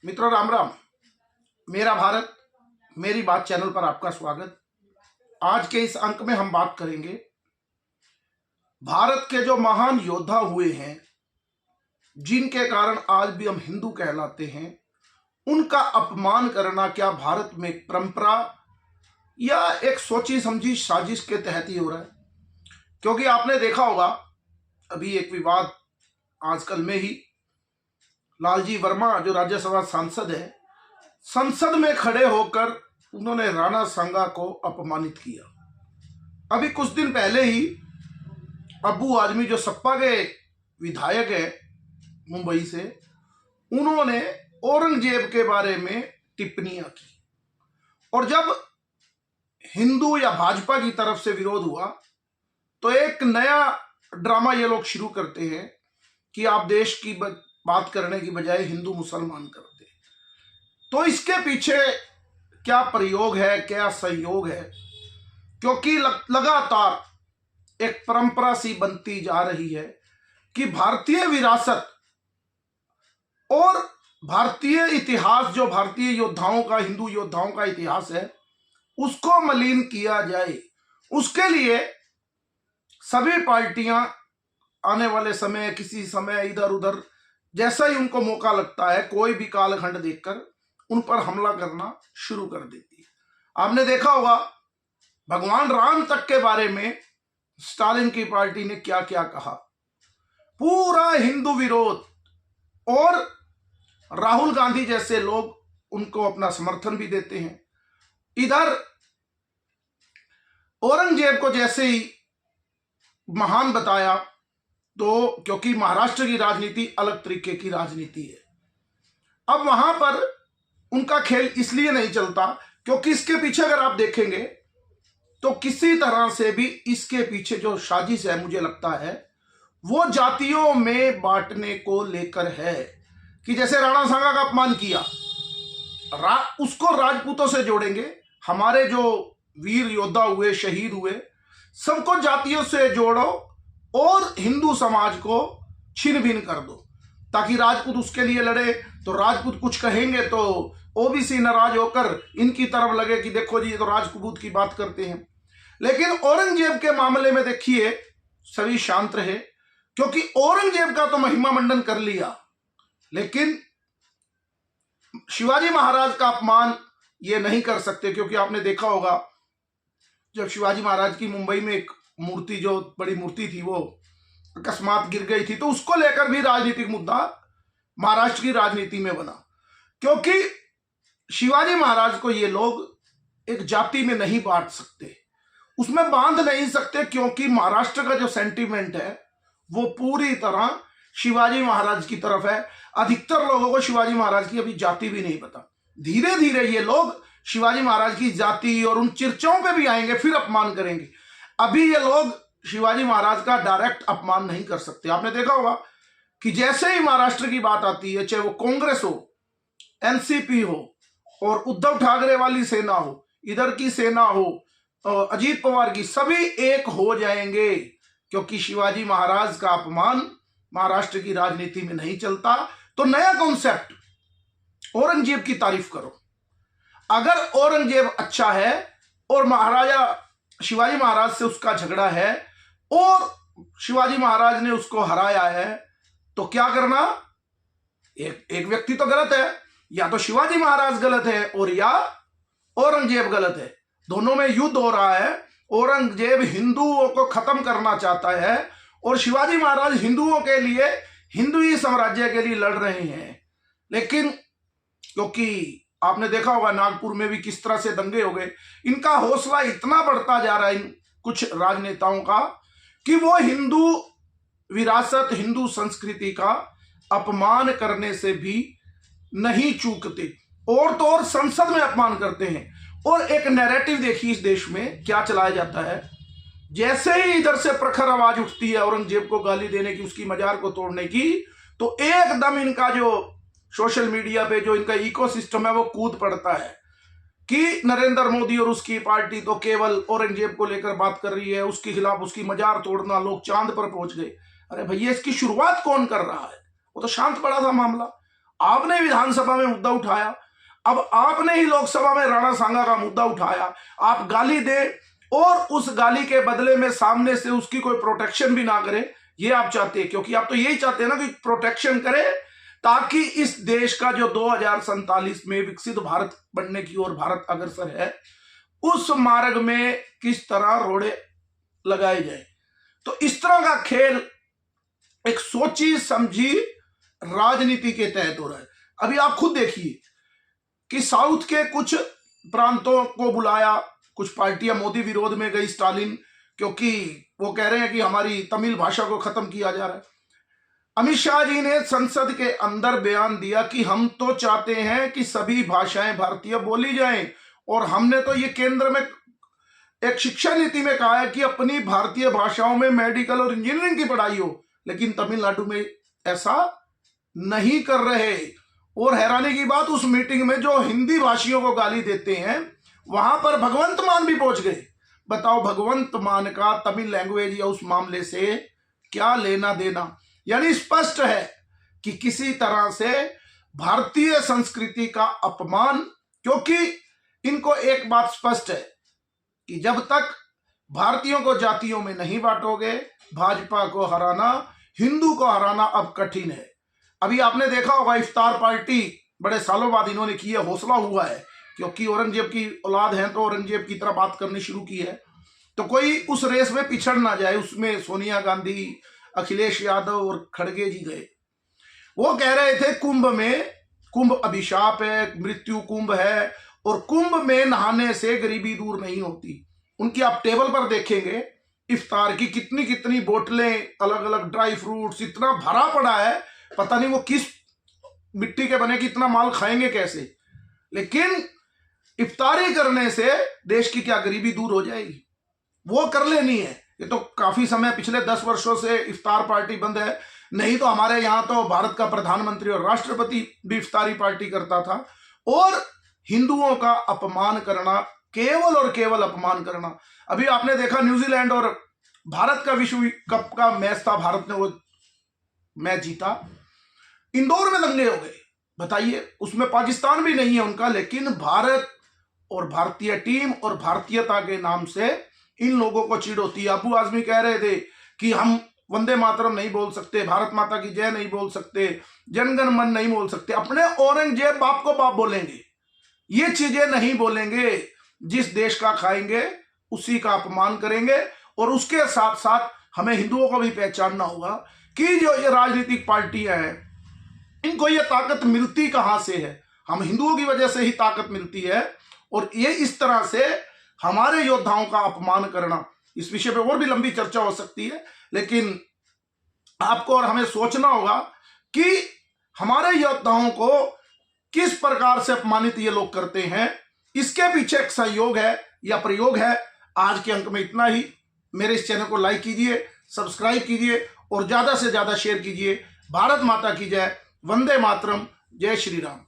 मित्रों राम राम। मेरा भारत मेरी बात चैनल पर आपका स्वागत। आज के इस अंक में हम बात करेंगे भारत के जो महान योद्धा हुए हैं, जिनके कारण आज भी हम हिंदू कहलाते हैं, उनका अपमान करना क्या भारत में एक परंपरा या एक सोची समझी साजिश के तहत ही हो रहा है? क्योंकि आपने देखा होगा अभी एक विवाद आजकल में ही, लालजी वर्मा जो राज्यसभा सांसद है, संसद में खड़े होकर उन्होंने राणा सांगा को अपमानित किया। अभी कुछ दिन पहले ही अब्बू आजमी जो सपा के विधायक है मुंबई से, उन्होंने औरंगजेब के बारे में टिप्पणियां की। और जब हिंदू या भाजपा की तरफ से विरोध हुआ तो एक नया ड्रामा ये लोग शुरू करते हैं कि आप देश की बात करने की बजाय हिंदू मुसलमान करते हैं। तो इसके पीछे क्या प्रयोग है, क्या संयोग है? क्योंकि लगातार एक परंपरा सी बनती जा रही है कि भारतीय विरासत और भारतीय इतिहास, जो भारतीय योद्धाओं का, हिंदू योद्धाओं का इतिहास है, उसको मलिन किया जाए। उसके लिए सभी पार्टियां आने वाले समय, किसी समय इधर उधर जैसा ही उनको मौका लगता है, कोई भी कालखंड देखकर उन पर हमला करना शुरू कर देती है। आपने देखा होगा भगवान राम तक के बारे में स्टालिन की पार्टी ने क्या क्या कहा, पूरा हिंदू विरोध, और राहुल गांधी जैसे लोग उनको अपना समर्थन भी देते हैं। इधर औरंगजेब को जैसे ही महान बताया, तो क्योंकि महाराष्ट्र की राजनीति अलग तरीके की राजनीति है, अब वहां पर उनका खेल इसलिए नहीं चलता क्योंकि इसके पीछे अगर आप देखेंगे तो किसी तरह से भी इसके पीछे जो साजिश है, मुझे लगता है वो जातियों में बांटने को लेकर है। कि जैसे राणा सांगा का अपमान किया, उसको राजपूतों से जोड़ेंगे, हमारे जो वीर योद्धा हुए, शहीद हुए, सबको जातियों से जोड़ो और हिंदू समाज को छिन भिन कर दो, ताकि राजपूत उसके लिए लड़े। तो राजपूत कुछ कहेंगे तो ओबीसी नाराज होकर इनकी तरफ लगे कि देखो जी ये तो राजपूत की बात करते हैं। लेकिन औरंगजेब के मामले में देखिए सभी शांत रहे, क्योंकि औरंगजेब का तो महिमा मंडन कर लिया, लेकिन शिवाजी महाराज का अपमान ये नहीं कर सकते। क्योंकि आपने देखा होगा जब शिवाजी महाराज की मुंबई में एक मूर्ति, जो बड़ी मूर्ति थी, वो अकस्मात गिर गई थी, तो उसको लेकर भी राजनीतिक मुद्दा महाराष्ट्र की राजनीति में बना। क्योंकि शिवाजी महाराज को ये लोग एक जाति में नहीं बांट सकते, उसमें बांध नहीं सकते, क्योंकि महाराष्ट्र का जो सेंटीमेंट है वो पूरी तरह शिवाजी महाराज की तरफ है। अधिकतर लोगों को शिवाजी महाराज की अभी जाति भी नहीं पता। धीरे धीरे ये लोग शिवाजी महाराज की जाति और उन चर्चाओं पे भी आएंगे, फिर अपमान करेंगे। अभी ये लोग शिवाजी महाराज का डायरेक्ट अपमान नहीं कर सकते। आपने देखा होगा कि जैसे ही महाराष्ट्र की बात आती है, चाहे वो कांग्रेस हो, एनसीपी हो, और उद्धव ठाकरे वाली सेना हो, इधर की सेना हो, अजीत पवार की, सभी एक हो जाएंगे, क्योंकि शिवाजी महाराज का अपमान महाराष्ट्र की राजनीति में नहीं चलता। तो नया कॉन्सेप्ट, औरंगजेब की तारीफ करो। अगर औरंगजेब अच्छा है और महाराजा शिवाजी महाराज से उसका झगड़ा है और शिवाजी महाराज ने उसको हराया है, तो क्या करना? एक व्यक्ति तो गलत है, या तो शिवाजी महाराज गलत है और या औरंगजेब गलत है। दोनों में युद्ध हो रहा है। औरंगजेब हिंदुओं को खत्म करना चाहता है और शिवाजी महाराज हिंदुओं के लिए, हिंदुई साम्राज्य के लिए लड़ रहे हैं। लेकिन क्योंकि आपने देखा होगा नागपुर में भी किस तरह से दंगे हो गए, इनका हौसला इतना बढ़ता जा रहा है इन कुछ राजनेताओं का कि वो हिंदू विरासत, हिंदू संस्कृति का अपमान करने से भी नहीं चूकते, और तो और संसद में अपमान करते हैं। और एक नैरेटिव देखिए इस देश में क्या चलाया जाता है। जैसे ही इधर से प्रखर आवाज उठती है औरंगजेब को गाली देने की, उसकी मजार को तोड़ने की, तो एकदम इनका जो सोशल मीडिया पे जो इनका इकोसिस्टम है वो कूद पड़ता है कि नरेंद्र मोदी और उसकी पार्टी तो केवल औरंगजेब को लेकर बात कर रही है, उसके खिलाफ उसकी मजार तोड़ना, लोग चांद पर पहुंच गए। अरे भैया, इसकी शुरुआत कौन कर रहा है? वो तो शांत पड़ा था मामला। आपने विधानसभा में मुद्दा उठाया, अब आपने ही लोकसभा में राणा सांगा का मुद्दा उठाया। आप गाली दे और उस गाली के बदले में सामने से उसकी कोई प्रोटेक्शन भी ना करे, ये आप चाहते हैं, क्योंकि आप तो यही चाहते हैं ना कि प्रोटेक्शन करे, ताकि इस देश का जो 2047 में विकसित भारत बनने की ओर भारत अग्रसर है, उस मार्ग में किस तरह रोड़े लगाए जाए। तो इस तरह का खेल एक सोची समझी राजनीति के तहत हो रहा है। अभी आप खुद देखिए कि साउथ के कुछ प्रांतों को बुलाया, कुछ पार्टियां मोदी विरोध में गई, स्टालिन, क्योंकि वो कह रहे हैं कि हमारी तमिल भाषा को खत्म किया जा रहा है। अमित शाह जी ने संसद के अंदर बयान दिया कि हम तो चाहते हैं कि सभी भाषाएं भारतीय बोली जाएं, और हमने तो ये केंद्र में एक शिक्षा नीति में कहा है कि अपनी भारतीय भाषाओं में मेडिकल और इंजीनियरिंग की पढ़ाई हो, लेकिन तमिलनाडु में ऐसा नहीं कर रहे। और हैरानी की बात, उस मीटिंग में जो हिंदी भाषियों को गाली देते हैं वहां पर भगवंत मान भी पहुंच गए। बताओ, भगवंत मान का तमिल लैंग्वेज या उस मामले से क्या लेना देना। यानी स्पष्ट है कि किसी तरह से भारतीय संस्कृति का अपमान, क्योंकि इनको एक बात स्पष्ट है कि जब तक भारतीयों को जातियों में नहीं बांटोगे, भाजपा को हराना, हिंदू को हराना अब कठिन है। अभी आपने देखा होगा इफ्तार पार्टी बड़े सालों बाद इन्होंने की है, हौसला हुआ है, क्योंकि औरंगजेब की औलाद है तो औरंगजेब की तरह बात करनी शुरू की है। तो कोई उस रेस में पिछड़ ना जाए, उसमें सोनिया गांधी, अखिलेश यादव और खड़गे जी गए। वो कह रहे थे कुंभ अभिशाप है, मृत्यु कुंभ है, और कुंभ में नहाने से गरीबी दूर नहीं होती। उनकी आप टेबल पर देखेंगे इफ्तार की कितनी कितनी बोतलें, अलग अलग ड्राई फ्रूट्स, इतना भरा पड़ा है, पता नहीं वो किस मिट्टी के बने, कितना माल खाएंगे कैसे। लेकिन इफ्तारी करने से देश की क्या गरीबी दूर हो जाएगी? वो कर लेनी है। ये तो काफी समय, पिछले 10 वर्षों से इफ्तार पार्टी बंद है, नहीं तो हमारे यहाँ तो भारत का प्रधानमंत्री और राष्ट्रपति भी इफ्तारी पार्टी करता था। और हिंदुओं का अपमान करना, केवल और केवल अपमान करना। अभी आपने देखा न्यूजीलैंड और भारत का विश्व कप का मैच था, भारत ने वो मैच जीता, इंदौर में दंगे हो गए। बताइए, उसमें पाकिस्तान भी नहीं है उनका, लेकिन भारत और भारतीय टीम और भारतीयता के नाम से इन लोगों को चिढ़ होती है। अबू आजमी कह रहे थे कि हम वंदे मातरम नहीं बोल सकते, भारत माता की जय नहीं बोल सकते, जनगण मन नहीं बोल सकते, अपने औरंगजेब बाप को बाप बोलेंगे, ये चीजें नहीं बोलेंगे। जिस देश का खाएंगे उसी का अपमान करेंगे। और उसके साथ साथ हमें हिंदुओं को भी पहचानना होगा कि जो ये राजनीतिक पार्टियां हैं, इनको ये ताकत मिलती कहां से है? हम हिंदुओं की वजह से ही ताकत मिलती है। और ये इस तरह से हमारे योद्धाओं का अपमान करना, इस विषय पे और भी लंबी चर्चा हो सकती है, लेकिन आपको और हमें सोचना होगा कि हमारे योद्धाओं को किस प्रकार से अपमानित ये लोग करते हैं। इसके पीछे एक सहयोग है या प्रयोग है। आज के अंक में इतना ही। मेरे इस चैनल को लाइक कीजिए, सब्सक्राइब कीजिए और ज्यादा से ज्यादा शेयर कीजिए। भारत माता की जय, वंदे मातरम, जय श्री राम।